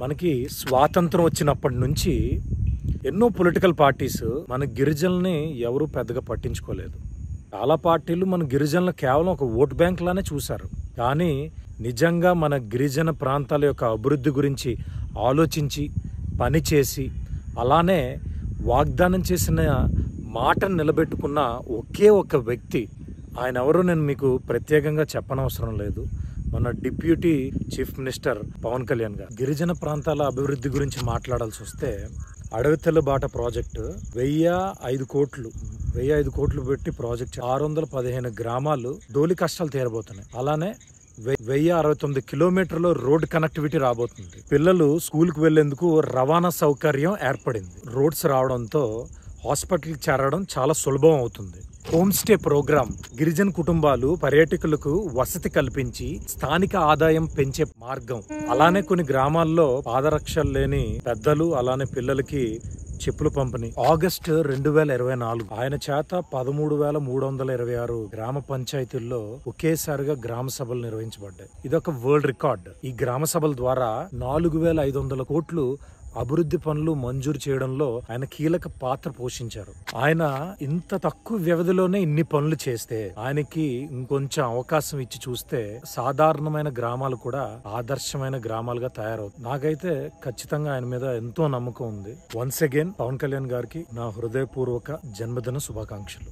మనకి స్వాతంత్రం వచ్చినప్పటి నుంచి ఎన్నో పొలిటికల్ పార్టీస్ మన గిరిజనుల్ని ఎవరు పెద్దగా పట్టించుకోలేదు. చాలా పార్టీలు మన గిరిజనులు కేవలం ఒక ఓట్ బ్యాంక్ లానే చూశారు. కానీ నిజంగా మన గిరిజన ప్రాంతాల యొక్క అభివృద్ధి గురించి ఆలోచించి పనిచేసి అలానే వాగ్దానం చేసిన మాటను నిలబెట్టుకున్న ఒకే ఒక వ్యక్తి, ఆయన ఎవరో నేను మీకు ప్రత్యేకంగా చెప్పనవసరం లేదు. మన deputy chief minister Pawan Kalyan garu. గిరిజన ప్రాంతాల అభివృద్ధి గురించి మాట్లాడాల్సి వస్తే అడవితెల్ల బాట ప్రాజెక్టు 1005 కోట్లు పెట్టి ప్రాజెక్ట్ 615 గ్రామాలు డోలి కష్టాలు తీరబోతున్నాయి. అలానే 1069 కిలోమీటర్ల రోడ్ కనెక్టివిటీ రాబోతుంది. పిల్లలు స్కూల్కి వెళ్లేందుకు రవాణా సౌకర్యం ఏర్పడింది. రోడ్స్ రావడంతో హాస్పిటల్కి చేరడం చాలా సులభం అవుతుంది. హోమ్ స్టే ప్రోగ్రాం గిరిజన కుటుంబాలు పర్యాటకులకు వసతి కల్పించి స్థానిక ఆదాయం పెంచే మార్గం. అలానే కొన్ని గ్రామాల్లో పాదరక్షలు లేని పెద్దలు అలానే పిల్లలకి చెప్పులు పంపిణీ. ఆగస్టు 2024 ఆయన చేత 13,326 గ్రామ పంచాయతీల్లో ఒకేసారిగా గ్రామ సభలు నిర్వహించబడ్డాయి. ఇదొక వరల్డ్ రికార్డ్. ఈ గ్రామ సభల ద్వారా 4,500 కోట్లు అభివృద్ధి పనులు మంజూరు చేయడంలో ఆయన కీలక పాత్ర పోషించారు. ఆయన ఇంత తక్కువ వ్యవధిలోనే ఇన్ని పనులు చేస్తే ఆయనకి ఇంకొంచెం అవకాశం ఇచ్చి చూస్తే సాధారణమైన గ్రామాలు కూడా ఆదర్శమైన గ్రామాలుగా తయారవుతాయి. నాకైతే ఖచ్చితంగా ఆయన మీద ఎంతో నమ్మకం ఉంది. వన్స్ అగైన్ పవన్ కళ్యాణ్ గారికి నా హృదయపూర్వక జన్మదిన శుభాకాంక్షలు.